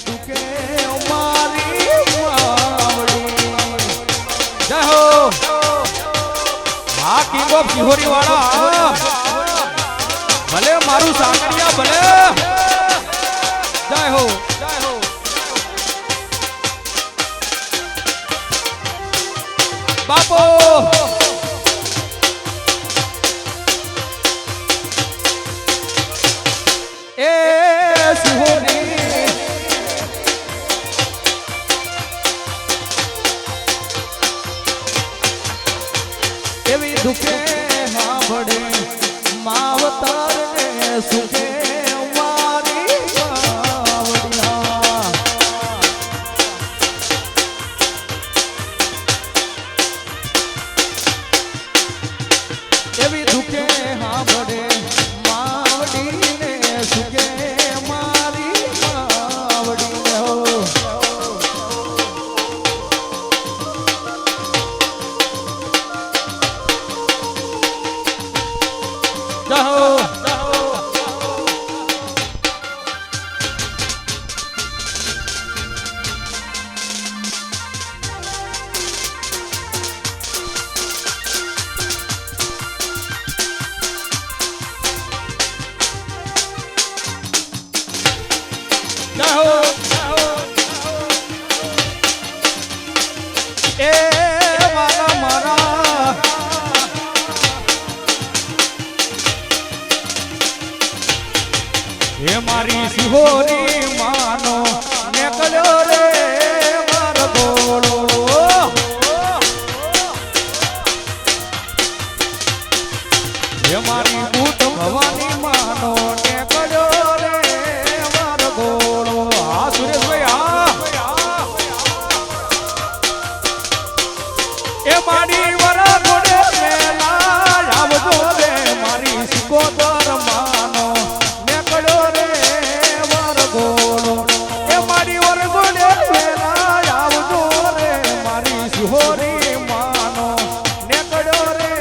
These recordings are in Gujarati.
દુખે મારી માવડી જય હો હા કિંગ ઓફ સિહોરી વાળા ભલે મારું સાકરિયા ભલે જય હો બાપો એ સિહોરી એવી દુખે સાંભળે માવતર ને સુખે મારી માવડિયા એવી દુખે સાંભળે માવડી ને સુખે મારી માવડી જાઓ એ મારા મારા એ મારી સિહોરી માનો નીકળ્યો રે મારો ગોળો એ મારી બૂટ ભવાની માનો નીકળ્યો રે મારો ગોળો હા સુરેશભાઈ હા એ મારી વરા ગોળે મેલા આવજો રે મારી સિકોદર માનો નીકળ્યો રે મારો ગોળો એ મારી વર ગોળે મેલા આવજો રે મારી સિહોરી માનો નીકળ્યો રે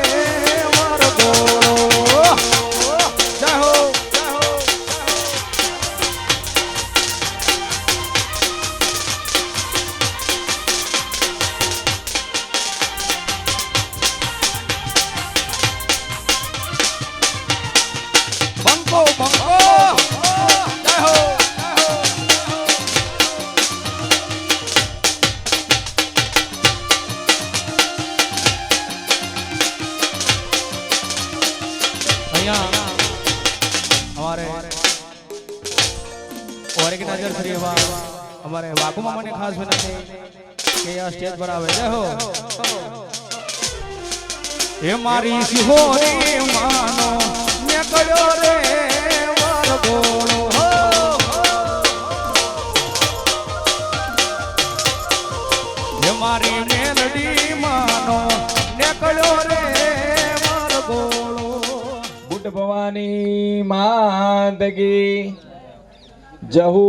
મારો ગોળો જય હો બંકો બંકો જય હો અહીંયા हमारे और एक नजर श्री हमारे वाकू मामा ने खास विनंती કે આ સ્ટેજ પર આવે જય હો એ મારી સિહોરી માનો નીકળ્યો રે મારો ગોળો એ મારી મેલડી માનો નીકળ્યો રે મારો ગોળો બુટ ભવાની માતકી જહુ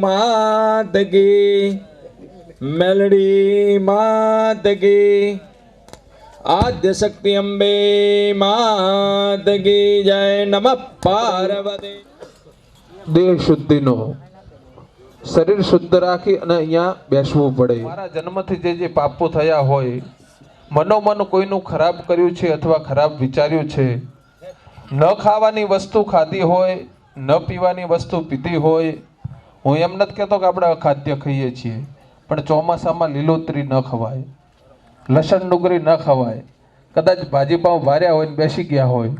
માતકી મેલડી માતકી आद्य शक्ति अंबे मात की जय नमः पार्वती। દેહ શુદ્ધિનો શરીર શુદ્ધ રાખી અને અહીંયા બેસવું પડે. મારા જન્મથી જે પાપો થયા હોય, મનોમન કોઈનું ખરાબ કર્યું છે અથવા ખરાબ વિચાર્યું છે, ન ખાવાની વસ્તુ ખાધી હોય, ન પીવાની વસ્તુ પીધી હોય. હું એમ નથી કહેતો કે આપણે અખાદ્ય ખાઈએ છીએ, પણ ચોમાસામાં લીલોતરી ન ખવાય, લસણ ડુંગળી ન ખવાય. કદાચ ભાજીપાઉં વાર્યા હોય ને બેસી ગયા હોય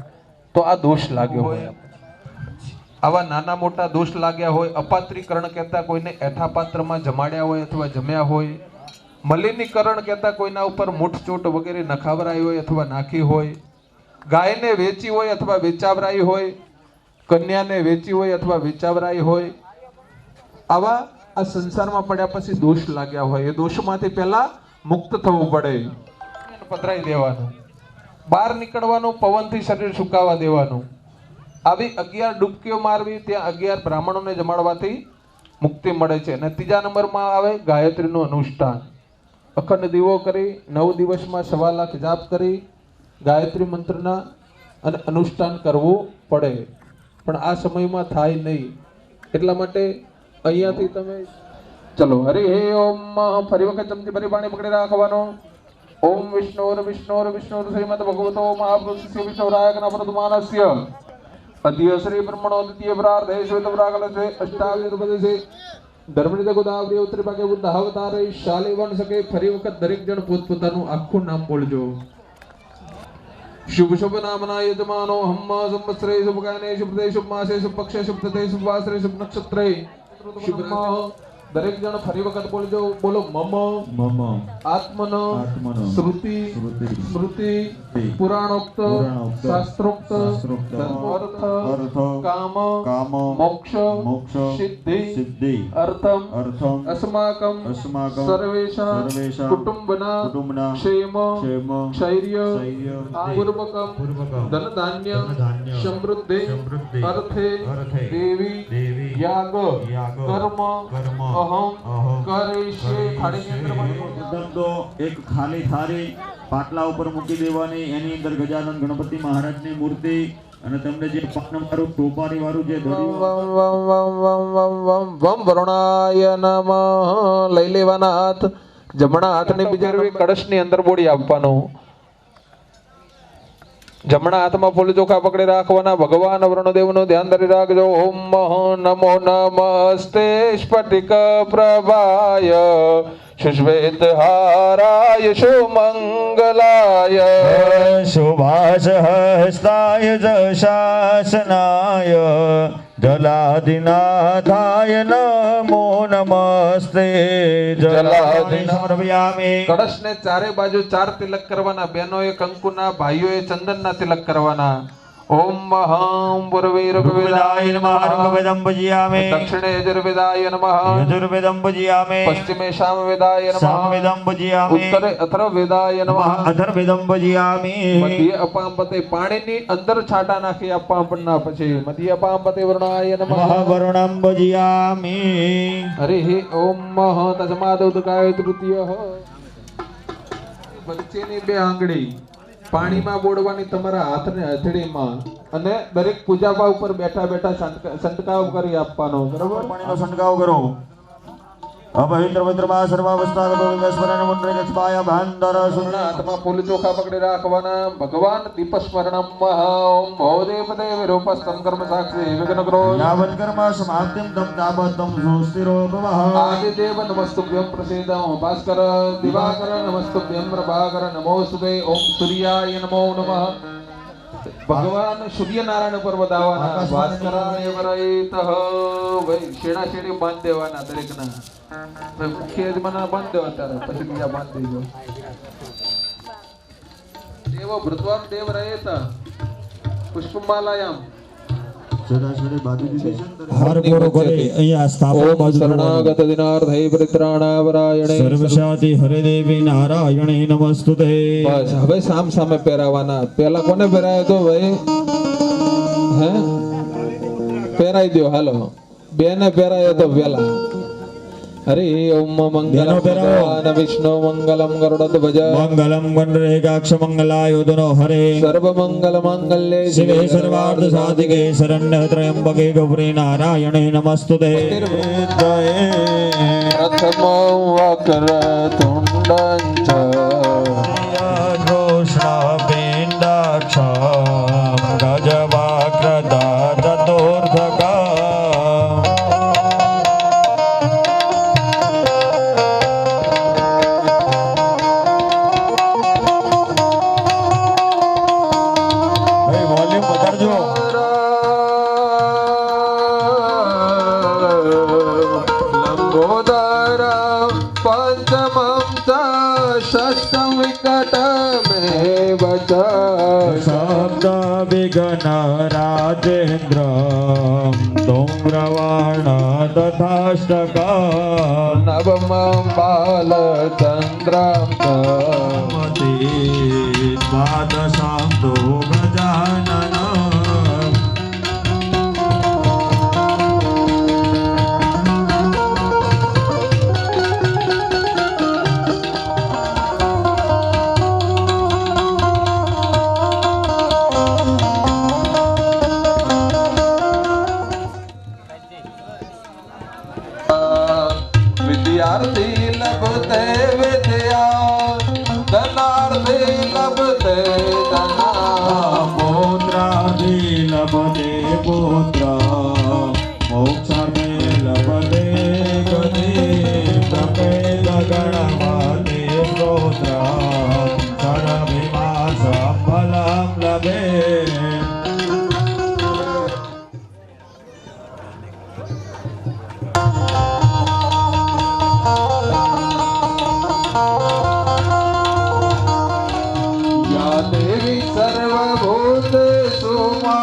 તો આ દોષ લાગ્યો હોય. આવા નાના મોટા દોષ લાગ્યા હોય. અપાત્રીકરણ કહેતા કોઈને એઠા પાત્રમાં જમાડ્યા હોય અથવા જમ્યા હોય. મલિનીકરણ કહેતા કોઈના ઉપર મૂઠચોટ વગેરે નખાવરાઈ હોય અથવા નાખી હોય. ગાયને વેચી હોય અથવા વેચાવરાઈ હોય. કન્યાને વેચી હોય અથવા વેચાવરાઈ હોય. આવા આ સંસારમાં પડ્યા પછી દોષ લાગ્યા હોય. એ દોષમાંથી પહેલા મુક્ત થવું પડે. પધરાઈ દેવાનું, બહાર નીકળવાનું, પવનથી શરીર સુકાવા દેવાનું. આવી 11 ડૂબકીઓ મારવી, ત્યાં 11 બ્રાહ્મણોને જમાડવાથી મુક્તિ મળે છે. અને ત્રીજા નંબરમાં આવે ગાયત્રીનું અનુષ્ઠાન. અખંડ દીવો કરી 9 દિવસમાં 1.25 લાખ જાપ કરી ગાયત્રી મંત્રના અને અનુષ્ઠાન કરવું પડે. પણ આ સમયમાં થાય નહીં. એટલા માટે અહીંયાથી તમે ચલો. હરિ ઓમ. ફરી વખત ચમચી ભરી પાણી પકડી રાખવાનો. ઓમ વિષ્ણુર શ્રીમદ ભગવતો મહાપુરુષ વિષ્ણુરાય ગણપતમાનસ્ય અધ્ય શ્રી બ્રહ્મણો દ્વિતીય પ્રાર્થે શ્વેત પ્રાકલસે અષ્ટાવિર્ભદસે ધર્મનિત ગોદાવરી ઉત્તરી ભાગે બુદ્ધ અવતારે શાલી વન શકે. ફરી વખત દરેક જણ પોતપોતાનું આખું નામ બોલજો. શુભ શુભ નામના યજમાનો હમ્મ સંવત્સરે શુભ કાયને શુભ દે શુભ માસે શુભ પક્ષે શુભ તતે શુભ વાસરે શુભ નક્ષત્રે શુભ દરેક જણ ફરી વખત બોલજો. બોલો મમ આત્મન શ્રુતિ સ્મૃતિ પુરાણોક્ત શાસ્ત્રોક્ત ધર્માર્થ કામ મોક્ષ સિદ્ધિ અર્થમ અસ્માકમ સર્વેષાં કુટુંબના ક્ષેમ શૈર્ય પૂર્વકમ ધન ધાન્ય સમૃદ્ધિ અર્થે દેવી યાગ કર્મ અહમ કરીશે. થાળીની અંદર તો એક ખાલી થાળી પાટલા ઉપર મૂકી દેવાની, એની અંદર ગજાનંદ ગણપતિ મહારાજની મૂર્તિ અને તમને જે પાનવાળું ટોપારી વાળું જે વમ વરુણાય નમઃ લઈ લેવાના હાથ. જમણા હાથની બીજા કળશની અંદર બોડી આપવાનું. જમણા હાથમાં ફૂલ ચોખા પકડી રાખવાના. ભગવાન વરુણદેવનું ધ્યાન ધરી રાખજો. ઓમ નમો નમસ્તે સ્ફટિક પ્રભાય સુશ્વેત હારાય સુમંગલાય શુભાશ હસ્તાય જશાસનાય જલાધિનાથાય નમો નમસ્તે જલાધિનામી. કળશને ચારે બાજુ 4 તિલક કરવાના. બહેનોએ કંકુના, ભાઈઓએ ચંદનના તિલક કરવાના. ઓમ મહં પૂર્વૈર્વેદાય નમઃ ઋગ્વેદં ભજયામે દક્ષિણે યજુર્વેદાય નમઃ યજુર્વેદં ભજયામે પશ્ચિમે સામવેદાય નમઃ સામવેદં ભજયામે ઉત્તરે અથર્વવેદાય નમઃ અથર્વેદં ભજયામે મધ્ય અપાંપતે પાણીની અંદર છાંટા નાખી અપાંપના પછી મધ્ય અપાંપતે વરુણાય નમઃ વરુણં ભજયામે. હરિ ઓમ મહ તસ્માદ ઉદકાય તૃતીય. વચ્ચેની 2 આંગળી પાણીમાં બોળવાની તમારા હાથને હથેળીમાં, અને દરેક પૂજાપા ઉપર બેઠા બેઠા સંટકાવ કરી આપવાનો. બરોબર? પાણીનો છંટકાવ કરો. અપવિત્ર વિદ્રમાં સર્વાવસ્થા સ્મરણ મુંડરે ગચ્છાય ભાંડર સુના. હાથમાં ફૂલ ચોખા પકડી રાખવાના. ભગવાન દીપસ્મરણમ ઓમ ભવદેવ દેવ રૂપસ્તમ કર્મ સાક્ષી વિઘ્ન કરો યાવત કર્મ સમાપ્તિમ તમ તાપતમ સુસ્થિરો ભવઃ. આદિદેવ નમસ્તુભ્યં પ્રસીદમ ભાસ્કર દિવાકર નમસ્તુભ્યં પ્રભાકર નમોસ્તુતે. ઓમ સૂર્યાય નમો નમઃ. ભગવાન સૂર્યનારાયણ ઉપર વધાવવાના. ભાસ્કરાય વરયિતઃ. ભાઈ શેડા શેડી બાંધ દેવાના દરેકના. મુખ્ય યજમાનના બાંધ દેવા, ત્યારે પછી બીજા બાંધ દેજો. દેવ ભૃત્વામ દેવ રયેત પુષ્પમાલાયામ. શરણાગત દિનાર્થે પરિત્રાણાવરાયણે સર્વશાતિ હરે દેવી નારાયણે નમસ્તુતે. બસ હવે સામ સામે પહેરાવાના. પેલા કોને પહેરાયો તો ભાઈ? હે પહેરાઈ દો. હાલો, બેને પહેરાયો તો પેલા. હરિ ઓમ મંગલમ ભગવાન વિષ્ણુ મંગલમ ગરુડધ્વજ મંગલમ ગણરેખાક્ષ મંગલાયુધનો હરે સર્વ મંગલ માંગલ્યે શિવે સર્વાર્થ સાધિકે શરણ્ય ત્રયંબકે ગૌરી નારાયણે નમસ્તુતે. પ્રથમો વક્રતુંડં ચ ઘોષપિંડાક્ષ ગજવાક્રદા ચતુર્ભગા. શબ્દ વિઘ્ન રાજેન્દ્ર ધૂમ્રવાણ તથાષ્ટક નવમં બાલચંદ્રમ દ્વાદશાં તો ગજાનન. विद्यार्थी लभते विद्या धनार्थी लभते धना पुत्रार्थी लभते पुत्र मोक्षार्थी लभते गति तपे गगणमते स्तोत्र सर्वविनाशं फलं लभे या देवी सर्वभूतेषु मा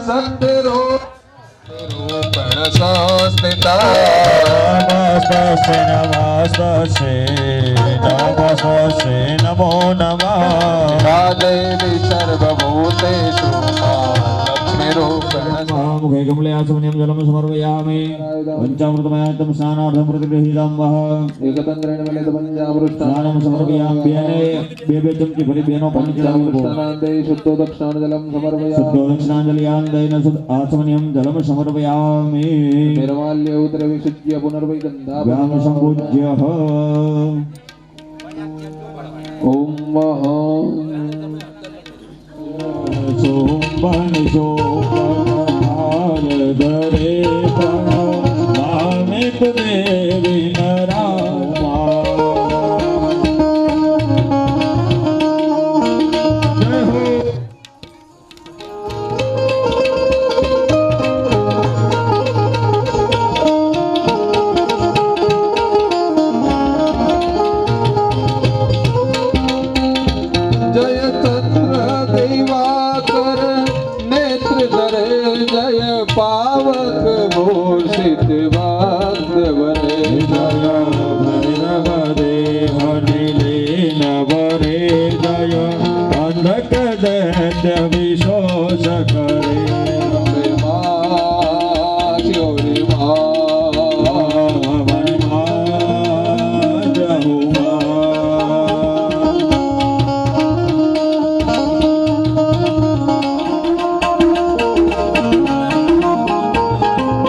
शक्तिरूपेण संस्थिता नमस्ते नमो नमः या देवी सर्वभूतेषु मा लक्ष्मीरूपेण मुखे कमले आचमनीयं जलं समर्पयामि पञ्चामृतमयातं स्नानार्थं प्रतिगृहीतं वः एकतंत्रेण मिलित पंचामृष्टान स्नानं समर्पयामि बेने चमची भरी बेनो पंचामृष्टानान्ते शुद्धो दक्षिणाजलं समर्पयामि शुद्धोदक्षिणाञ्जलियान्देन आचमनीयं जलं समर्पयामि निर्माल्य उदर विशुद्ध्य पुनर्वैगन्धा व्याम सम्पूज्यः ओम महा सोमन भारदरे मामित देवी नरामा जय हो जय चंद्र दिवाकर नेत्र धरे जय पावक भूषित वाग्दवरे जय भैरव देव नीलेनवरे जय अंधक दैत्य विशोष करे शौरी मा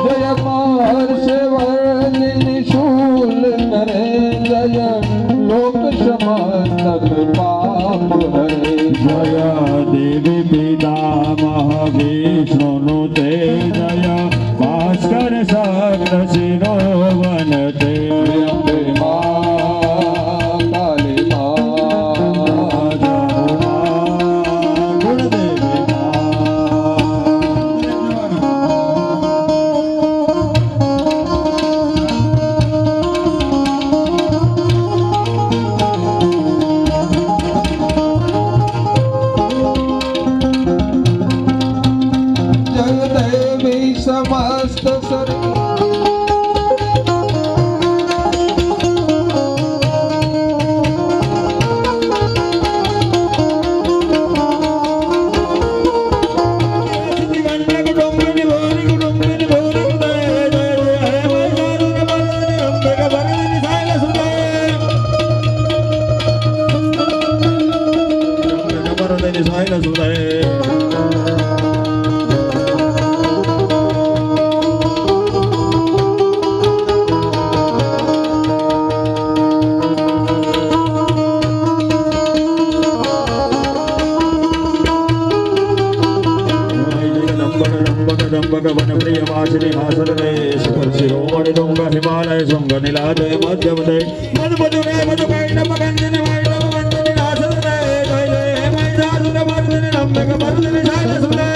जय महर्षवर्णिनि शूल करे जय लोक समस्तक पाप हरे जय देवी पितामह विष्णुनुते जय भास्कर शक्र शिरो वनते अम्बे मां काली मां गुणदेवी जय देवी समस्त सर हिमालय शुंग नीलादय मध्यमदय मधुमधुरे मधुकैन मगंजन वैष्णव वंदन नासदय जय जय महिषासुर मर्दिनि रम्यक मर्दिनि शैलसुते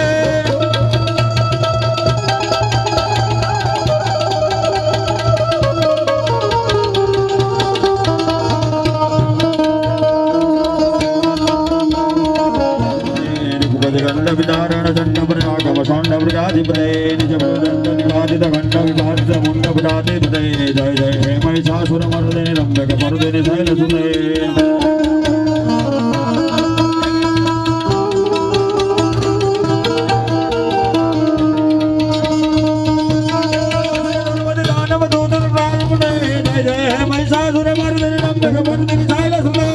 गंड विदारण दंड प्रणागम सांड व्रजाधिपते निज दंड निवादित खंड विभाजित मुंड विदाधिपते जय जय हे महिषासुर मर्दिनि रम्यक मर्दिनि शैलसुते जय जय हे महिषासुर मर्दिनि रम्यक मर्दिनि शैलसुते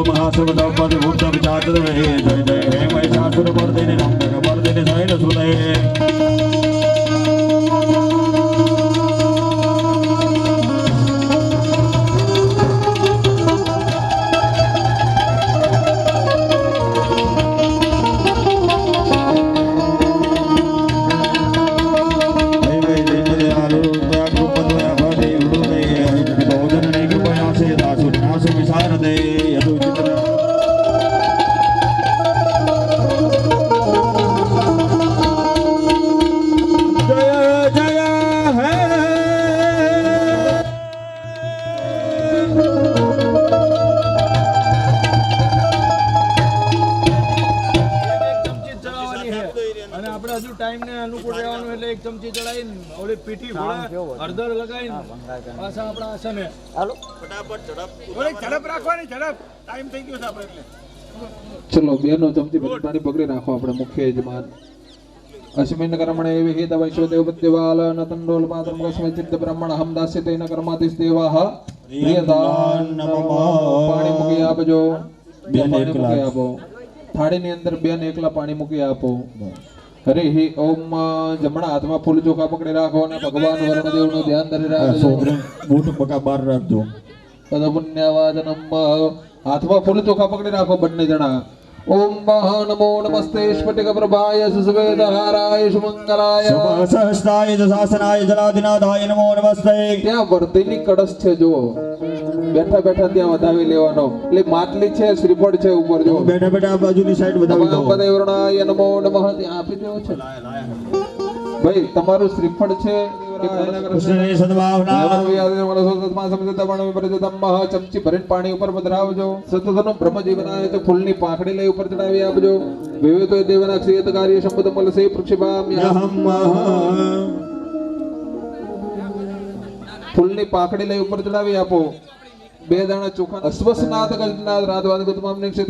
મહાસર્વદોપતિ ભૂત વિચાત જય જય હે મહિષાસુર મર્દિને નંદક મર્દિને શૈલ સુદય અને આપણે હજુ ટાઈમ ને અનુકૂળ રહેવાનું એટલે એક ચમચી ચડાવીને ઓલી પીઠી ભોળે હળદર લગાવીને પાછા આપણા આસને હાલો ફટાફટ ઝડપ રાખવાની ઝડપ ટાઈમ થઈ ગયો છે આપણે એટલે ચલો બેનો ચમચી ભરી પાણી પકડી રાખો આપણે મુખ્ય યજમાન અસ્મિન કર્મણે વિહિત વૈશ્વદેવ પત્યવાલ નતંડોલ પાત્રમ કસ્मै ચિત્ત બ્રહ્મણ હમ દાસ્યતેન કર્માતિસ દેવાહ પ્રિયદાન પાણી મૂકી આપજો પાણી મૂકી આપો થાળીની અંદર બેન એકલા પાણી મૂકી આપો હરે ઓમ જમણા હાથમાં ફૂલ ચોખા પકડી રાખો અને ભગવાન વરુણદેવનું ધ્યાન ધરી રાખજો બૂટ પકા બહાર રાખજો પદ પુણ્યવાદનમ હાથમાં ફૂલ ચોખા પકડી રાખો બંને જણા ઓમ નમો નમસ્તે સ્ફટિક પ્રભાય સુસ્વેદહારાય સુમંગલાય સહસ્રાય શાસનાય જલાધિનાથાય નમો નમસ્તે ત્યાં વર્ધીની કળશ છે જો બેઠા બેઠા ત્યાં વધાવી લેવાનો એટલે માટલી છે શ્રીફળ છે ઉપર જો બેઠા બેઠા આ બાજુની સાઈડ વધાવી દો પદે વરુણાય નમો નમઃ ત્યાં આપી દેવો છે ભાઈ તમારું શ્રીફળ છે કૃષ્ણની સદભાવના ચમચી ભરીને પાણી ઉપર પધરાવજો સતતનું બ્રહ્મજીવનાય તો ફૂલની પાંખડી લઈ ઉપર ચડાવી આપજો વિવેતો દેવના ક્ષેત કાર્ય સંપદ મલસે પ્રક્ષિપામ્યહમ ફૂલની પાંખડી લઈ ઉપર ચડાવી આપો બે દાણા ચોખા અશ્વસનાથ ગજનાથ રાધવાદ ગૌતમ નિક્ષિત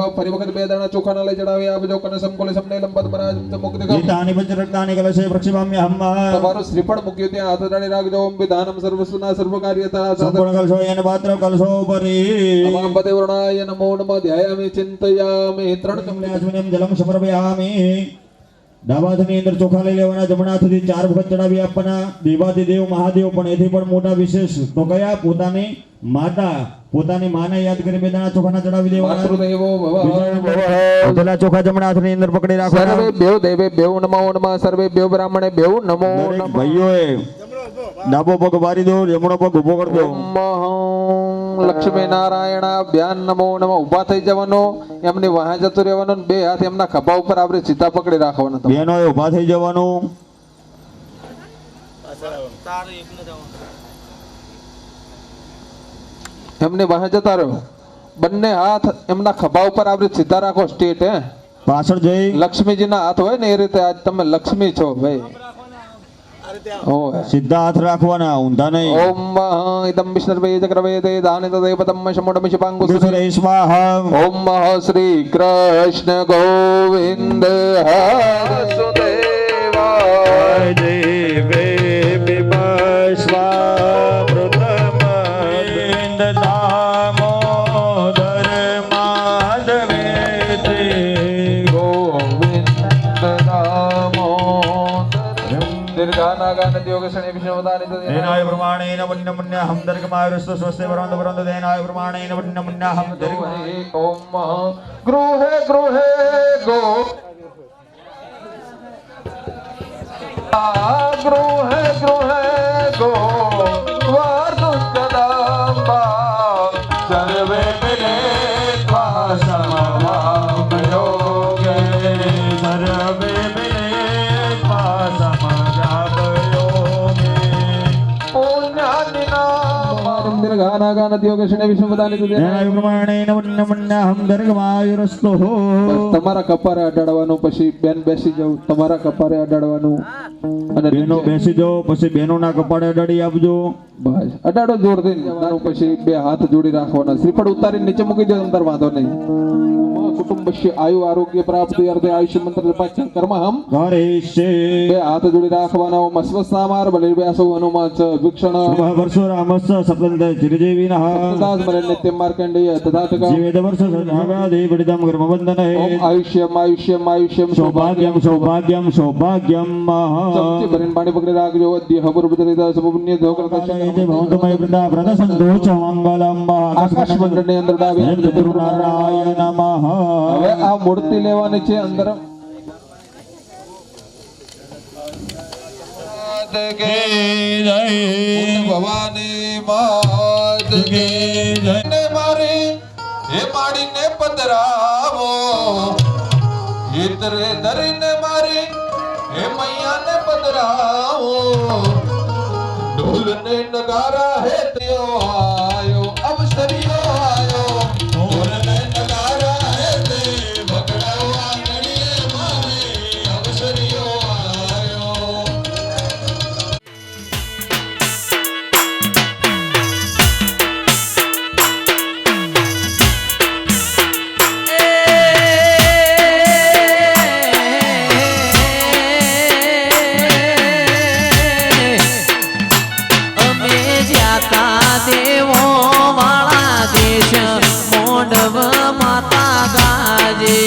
ફરી વખત બે દાણા ચોખાના લઈ ચડાવી આપજો કનસમ કોલેસમ નેલમ પદ્મરાજ મુક્તિ ગીતાની પંચરત્નાની કલશે પ્રક્ષિપામ્યહમ તમારું શ્રીફળ મૂક્યું ત્યાં હાથ અડાડી રાખજો ઓમ વિધાનમ સર્વસ્વના સર્વ કાર્યતા સંપૂર્ણ કલશો એને પાત્ર કલશો પરી અમામ પદે વરુણાય નમો નમઃ ધ્યાયામિ ચિંતયામિ ત્રણ કમલ્યાસ્મિનમ જલમ સમર્પયામિ ડાબા હાથની અંદર ચોખા લઈ લેવાના જમણા હાથથી 4 વખત ચડાવી આપવાના દેવાધિદેવ મહાદેવ પણ એથી પણ મોટા વિશેષ તો કયા પોતાની માતા પોતાની માને યાદ કરી બે દાણા ચોખાના ચડાવી દેવાના માતૃદેવો ભવ પેલા ચોખા જમણા હાથની અંદર પકડી રાખવાના સર્વે બેવ દેવે બેવ નમો નમઃ સર્વે બેવ બ્રાહ્મણે બેવ નમો દરેક નમઃ ભાઈઓએ ડાબો પગ વારી દો જમણો પગ ઉભો કરી દો લક્ષ્મી નારાયણ અભ્યાન નમો નમઃ ઊભા થઈ જવાનો એમની વાહે જતું રહેવાનું બે હાથ એમના ખભા ઉપર આપણે સીધા પકડી રાખવાના બહેનોએ ઉભા થઈ જવાનું એમની વાહે જતા રહો બંને હાથ એમના ખભા ઉપર આપણે સીધા રાખો સ્ટેટ હે પાછળ જઈ લક્ષ્મીજીના હાથ હોય ને એ રીતે આજ તમે લક્ષ્મી છો ભાઈ સીધા હાથ રાખવાના ઊંધા નહીં ઓમ ઇદમ વિષ્ણવે ચક્રવેદે દાનિત દેવતમ શમોડમ શિપાંગુસ સ્વાહા ઓમ શ્રી કૃષ્ણ ગોવિંદ હરસુદેવાય દેવે બિબસ્વામૃતમિન્દ દામોદર માધવે ગોવિંદ દામોદર દીર્ઘાનાગાન યોગસણે વિષ્ણુવદાનિત દેનાય પ્રમાણેન વન્યમન્યહમ દર્ગમાયુરસ્તુ સ્વસ્તે વરંદ વરંદ દેનાય પ્રમાણેન વન્યમન્યહમ દર્ગ ઓમ ગૃહે ગૃહે ગો ગૃહે ગૃહે ગો વાર્ધુકદાંબા સર્વે મિલે સમભાવયોગે સર્વે મિલે પાસમગાવયોગે પુણ્યાનિનામ દીર્ઘાનાગાન યોગસણે વિષ્ણુવદાનિત દેનાય પ્રમાણેન વન્યમન્યહમ દર્ગમાયુરસ્તુ તમારા કપારે અડાડવાનું પછી બેન બેસી જાવ તમારા કપારે અડાડવાનું અને બેનો બેસી જાઓ પછી બેનોના કપાળે અડાડી આપજો બસ અડાડો જોરથી પછી બે હાથ જોડી રાખવાના શ્રીફળ ઉતારી નીચે મૂકી દો અંદર વાંધો નહીં કુટુંબસ્ય આયુ આરોગ્ય પ્રાપ્તિ અર્થે આયુષ્ય મંત્ર જપાચન કર્મહમ કરિષ્યે બે હાથ જોડી રાખવાના ઓમ અશ્વત્થામાર બલિર્વ્યાસો હનુમાન ચ વિક્ષણ શુભ વર્ષોરામસ્ස સપ્તંત ચિરજીવિનઃ તથા સ્મરણ નિત્યમ માર્કંડેય તથા ચ જીવેદ વર્ષ સદાગાદે વડિદમ કર્મવંદન ઓમ આયુષ્યમ આયુષ્યમ આયુષ્યમ સૌભાગ્યમ સૌભાગ્યમ સૌભાગ્યમ સૌથી ભરીને પાણી પકડી રાખજો અદ્ય હબુર બદલિતા સબ પુણ્ય ધો કરતા જય ભવંતમય વૃંદા વ્રત સંતોષ મંગલમ આકાશ મંડળની અંદર ડાબી નારાયણ નમઃ હવે આ મૂર્તિ લેવાની છે અંદર ભવાની માત કે જય મારે હે માડીને પધરાવો હિતરે ધરીને મારે હે મૈયાને પધરાવો ઢોલ ને નગારા હે ત્યો આયો અવસરિયો આયો ઢોલ ને નગારા હે તે બગડાવા ઘડીએ મારે અવસરિયો આયો દેવો વાળા દેશ મોંડવ માતા ગાજે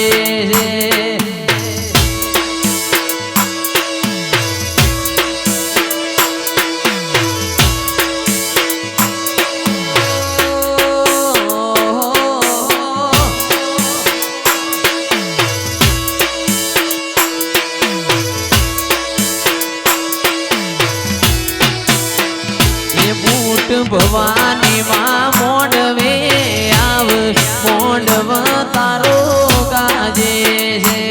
ભવાની માં મોંડવે આવ મોંડવ તારો ગાજે છે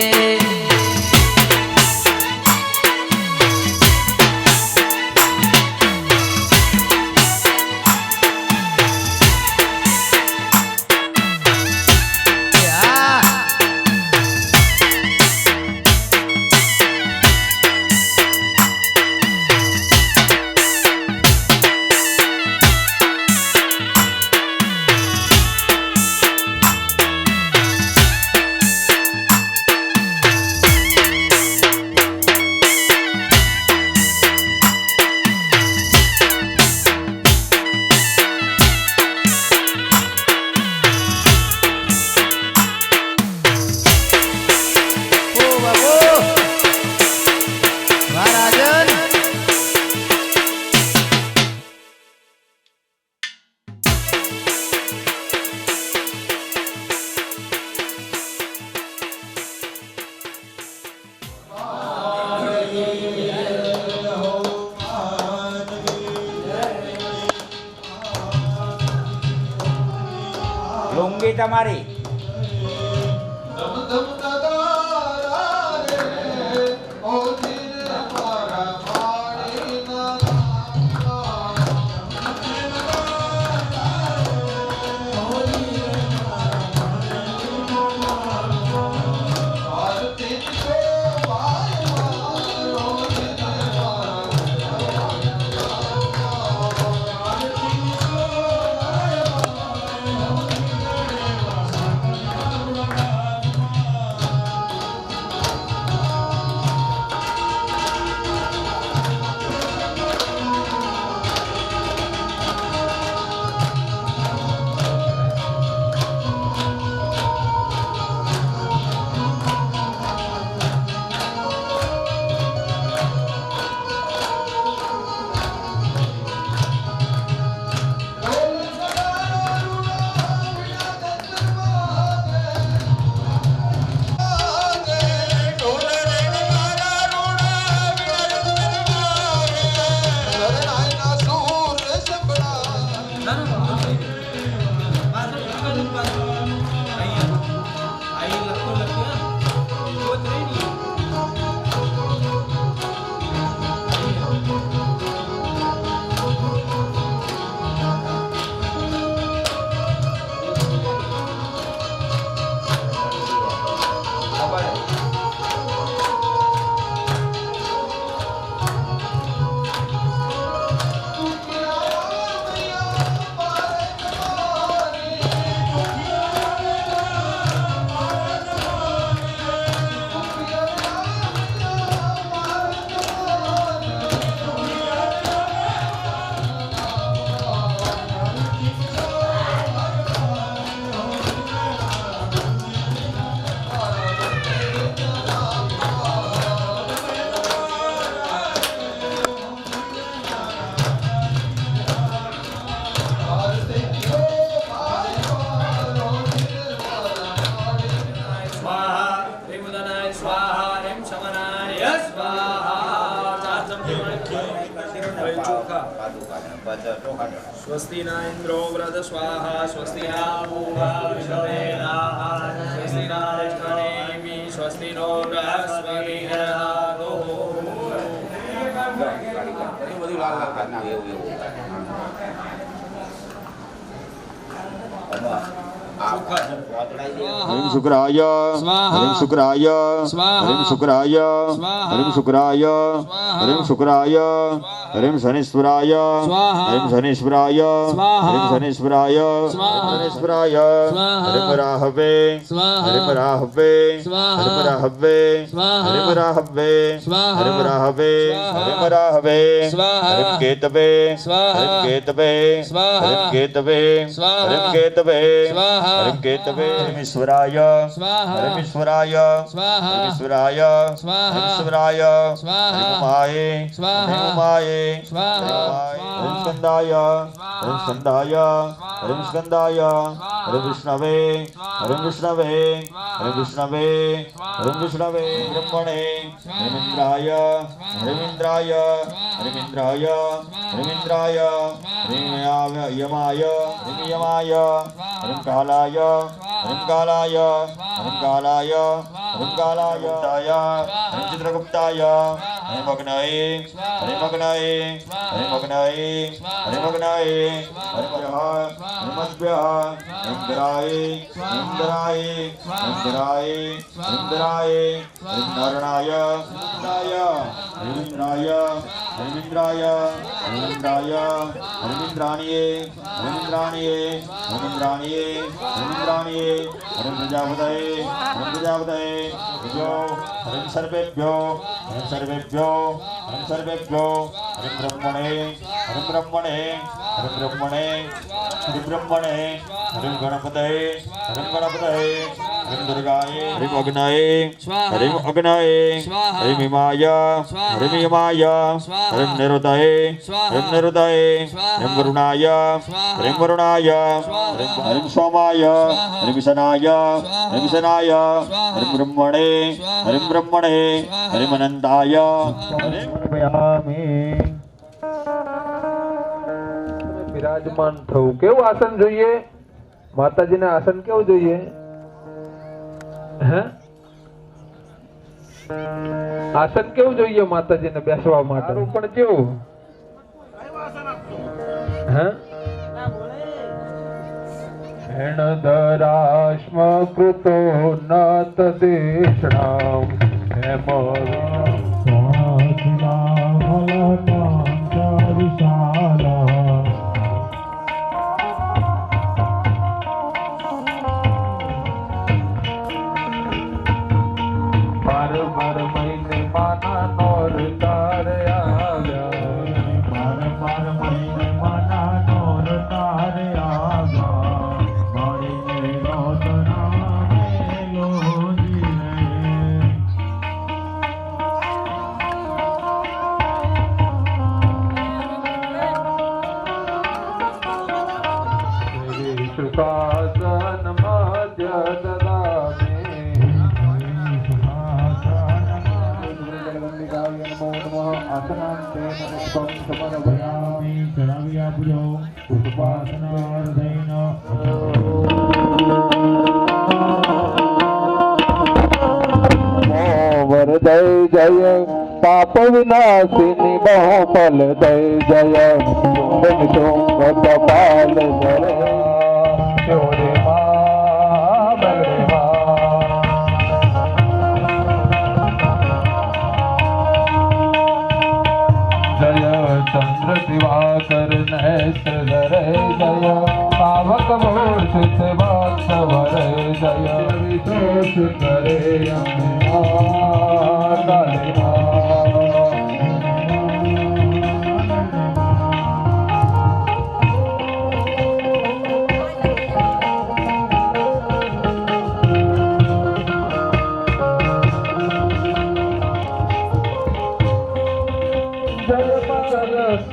લુંગી તમારી સ્વસ્તિ ના ઇન્દ્રો વ્રત સ્વાહા સ્વસ્તિ ના પૂર્વા વિશ્વવેદાઃ સ્વસ્તિ ના રિષ્ઠનેમિ સ્વસ્તિ નો બૃહસ્પતિ હરિમ શુક્રાય હરિમ શુક્રાય હરિમ શુક્રાય હરિમ શુક્રાય હરિમ શુક્રાય હરિમ શનિશ્વરાય હરિમ શનિશ્વરાય હરિમ શનિશ્વરાય શનિશ્વરાય હરિમ રાહવે હરિમ રાહવે હરિમ રાહવે હરિમ રાહવે હરિમ રાહવે હરિમ રાહવે હરિમ કેતવે હરિમ કેતવે હરિમ કેતવે હરિમ કેતવે હરિમ કેતવે હરિમ ઈશ્વરાય હરિમ ઈશ્વરાય હરિમ ઈશ્વરાય હરિમ ઈશ્વરાય હરિમ ઉમાય હરિમ ઉમાય હરિમ સ્કંદાય હરિમ સ્કંદાય હરિમ સ્કંદાય હરિમ વિષ્ણવે હરિમ વિષ્ણવે હરિમ વિષ્ણવે હરિમ વિષ્ણવે બ્રહ્મણે હરિમ ઇન્દ્રાય હરિમ ઇન્દ્રાય હરિમ ઇન્દ્રાય હરિમ ઇન્દ્રાય હરિમ યમાય હરિમ યમાય હરિમ કાલાય હરિમ કાલાય હરિમ કાલાય હરિમ કાલાય હરિમ ચિત્રગુપ્તાય હરિમ અગ્નયે હરિમ અગ્નયે હરિમ અગ્નયે હરિમ અગ્નયે હરિમ અભ્યઃ હરિમ દરાય હરિમ દરાય હરિમ દરાય હરિમ દરાય હરિમ નારણાય હરિમ ઇન્દ્રાય હરિમ ઇન્દ્રાય હરિમ ઇન્દ્રાય હરિમ ઇન્દ્રાણીએ હરિમ ઇન્દ્રાણીએ હરિમ ઇન્દ્રાણીએ હરિમ ઇન્દ્રાણીએ હરિમ પ્રજાપતये હરિમ પ્રજાપતये હરિમ સર્વેભ્યો હરિમ સર્વેભ્યો હરિમ સર્વેભ્યો હરિમ બ્રહ્મણે હરિમ બ્રહ્મણે હરિમ બ્રહ્મણે હરિમ બ્રહ્મણે હરિમ ગણપતये હરિમ ગણપતये હરિમ દુર્ગાય હરિમ અગ્નયે હરિમ અગ્નયે હરિમ હિમાય હરિમ હિમાય હરિમ નિરુદયે હરિમ નિરુદયે હરિમ વરુણાય હરિમ વરુણાય હરિમ સોમાય હરિમ શનાય હરિમ શનાય હરિમ બ્રહ્મણે હરિમ બ્રહ્મણે હરિમ અનંતાય હરિમ બિરાજમાન થવું. કેવું આસન જોઈએ? માતાજીને આસન કેવું જોઈએ? હે આસન કેવું જોઈએ માતાજીને બેસવા માટે? પણ કેવું? હે હેણધરાશ્મ કૃતો નત દેશણામ હેમ સુખાસન મધ્ય દદામે આસનાંતે નમસ્કં સમર્પયામિ. ચડાવી આપજો પુષ્પાસનાર્થેન. વરદય જય પાપ વિનાશિની બહુફલ દય જય શુંભ શુંભ કપાલ ધરે ચોરે મા બલરે જય ચંદ્ર દિવાકર નેત્ર જય પાવક ભૂષિત ભક્ત વરે જય વિશેષ કરે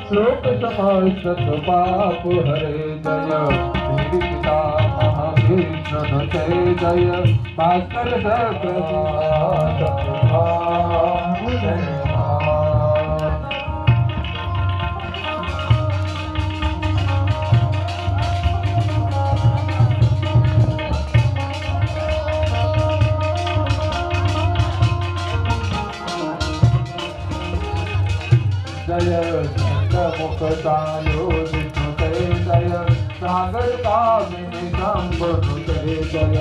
श्लोक समस्त पाप हरे जय पिता महाविष्णु जय भास्कर जय मुखतायो विष्णु जय सागर कामिनी शंभुनुते जय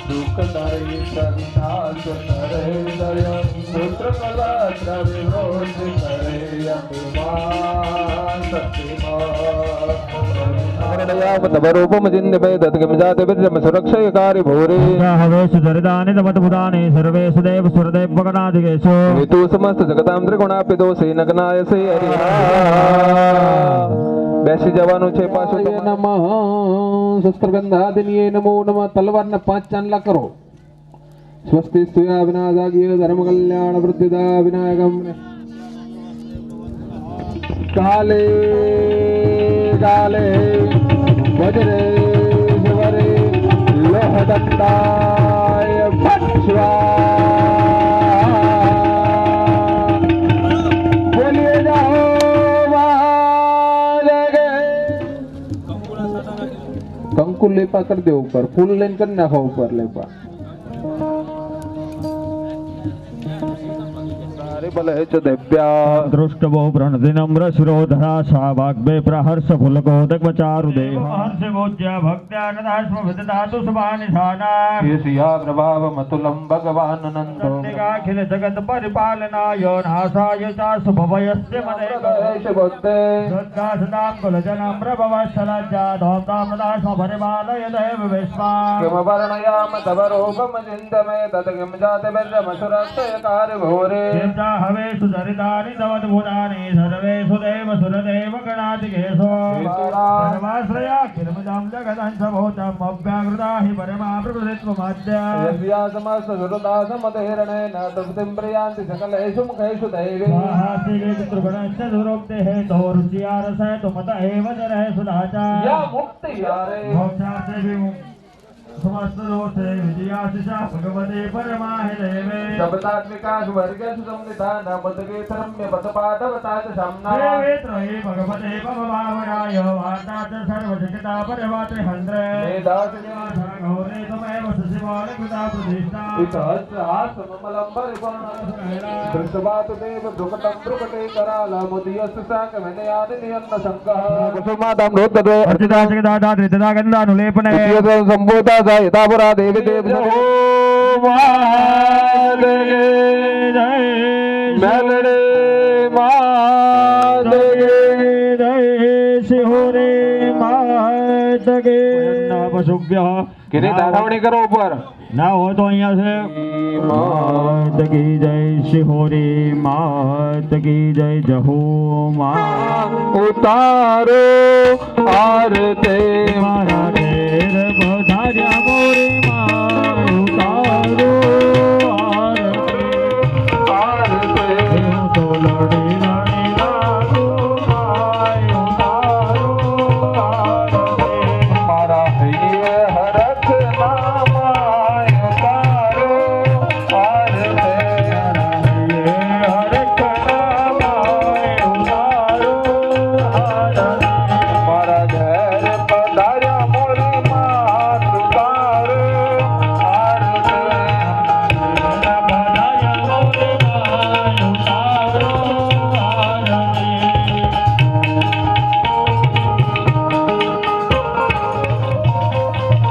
दुख दरिद्र विनाश करे जय पुत्र कलत्र विरोध करे अभिमान शक्तिमान जिन्दे दत्गम जाते विद्रम सुरक्षयकारी भूरे हवेषु दरिदानि दमतबुदानि सर्वेषु देव सुरदेव भगनादिकेषु हेतु समस्त जगतां त्रिगुणापितो से नग्नाय से हरिहर બેસી જવાનું છે પાછું નમઃ શસ્ત્રગંધાદિનીય નમો નમઃ તલવારના 5 ચાંદલા કરો સ્વસ્તિ સ્તુયા વિનાશાય ધર્મ કલ્યાણ વૃદ્ધિદા વિનાયકમ કાલે કાલે વજરે શિવરે લોહદત્તાય ભક્ષવા બોલીએ જાઓ कंकुल लेपा कर दे ऊपर फूल लाइन कर नाखो ऊपर लेपा दृष्ट बहु प्रणति नम्र शिरोधरा शावाग्भे प्रहर्ष फुलकोदकचारु देह हर्ष भोज्य भक्त्या नदाश्म विदधातु सुभानिधाना केशिया प्रभाव मतुलम भगवान नंदो अखिल जगत परिपालनाय नासाय च शुभवयस्य मने श्रद्धा सदां कुलजनम्र भवशलज्जा धोमतां नदाश्म परिपालय देव विश्वा किम वर्णयाम तव रूपम जिन्दमे तदगिम जाते विद्रमसुरक्षयकार भूरे हवेषु दरिदानि दवद्भुतानि सर्वेषु देव सुरदेव गणाधिकेषु सर्वाश्रया किरमजां जगदंश भूतम् अव्याकृता हि परमा प्रभृतित्वमाद्य यस्या समस्त सुरदासमतेरणेन तस्तिं प्रयान्ति सकलेषु मुखेषु दैवे महासिगे पितृगणश्च दुरोक्तेः तोरुचियारसैतु मत एव जरः सुधाचा या मुक्ति यारे मोक्षार्थे विमुक्ति समस्त दोषे विजयाशिषा भगवते परमाहि देवे शब्दात्मिका स्वर्गेषु संनिधान पदके धर्म्य पदपादवताच शम्ना देवे त्रये भगवते भवभावनाय वार्ता च सर्वजगता परवाते हन्द्रे वेदासिन्या गौरे तमेव सशिवालकृता प्रतिष्ठा इतहस्रहासममलं परिपूर्ण दृष्टवातु देव दुःखतं द्रुपटे करालमुदीयस्तु साकविनयानि नियन्न शङ्कः कुसुमादं रोद्धते अर्चिता जगदादा त्रितदा गन्धानुलेपने संभूता यथापुरा देवी देव मेलड़े मादगे शिहोरे मादगे पशुभ्य किने दाढ़वणी करो ऊपर ना हो तो यहाँ से मात की जय शिहोरी मात की जय जहो उतारो आरते मारा ढेर बधारिया मोरे माँ उतारो आरते तो लड़ी लड़ी लागो माय उतारो आरते मारा है हरख नामाय उतारो आरते हरख नामाय उतारो आरते मारा घर पधार्या मोरी मात उतारो आरते बधारिया मोरे माय उतारो आरते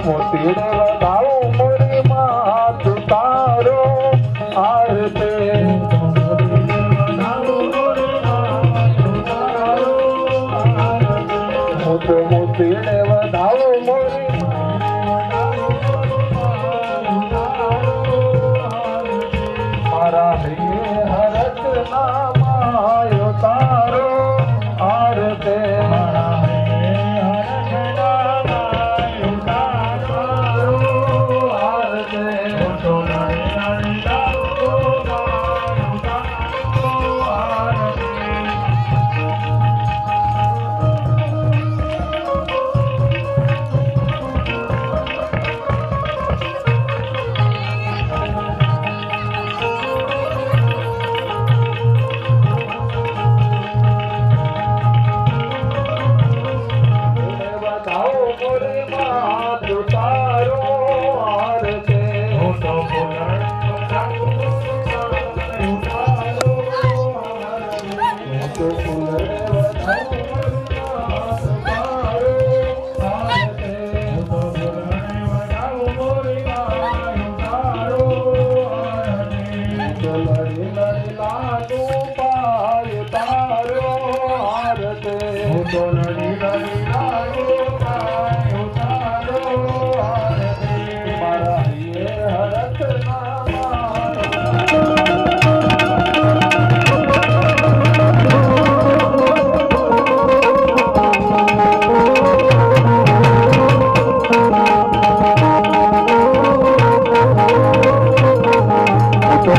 मोतीड़े बताओ मोरी मात उतारो आरते मोतीड़े बताओ मोरी मारा है हरख नामाय उतारो आरते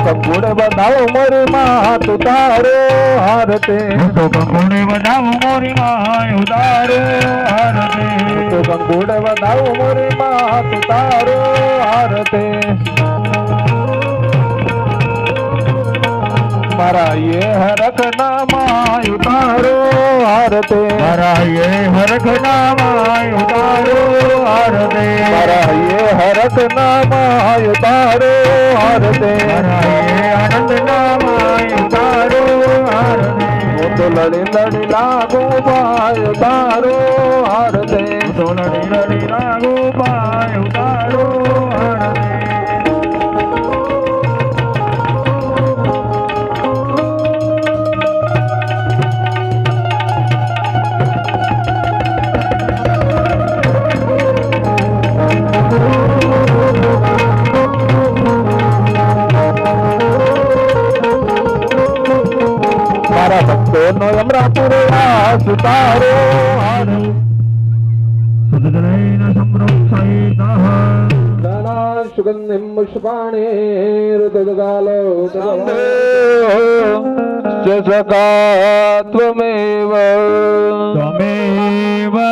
કંકુડે વધાવો મોરી માં તું તારો હારતે તો કંકુડે વધાવો મોરી માં ઉતારો હારતે તો કંકુડે વધાવો મોરી માં તું તારો હારતે મારા ये हरख नामा उतारो हारते मारा ये हरख नामा उतारो हारते मारा ये हरख नामा उतारो हारते मारा ये आनंद नामा उतारो हारते वो तो लड़ी लड़ी लागू भाई उतारो हारते तो लड़ी लड़ी लागू भाई उतारो हारते ભક્તોનો અમરાપુરે સુતારો હારો સુદરેન સંપ્રોક્ષિતઃ દાના સુગંધિમ પુષ્પાણિર્દગાલો ત્વમેવ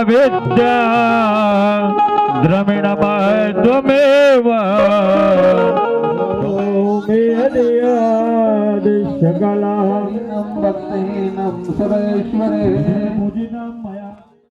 વિદ્યા દ્રમિણમય ત્વમેવ सकला भक्तिनम सुरेश्वरे मुजिनम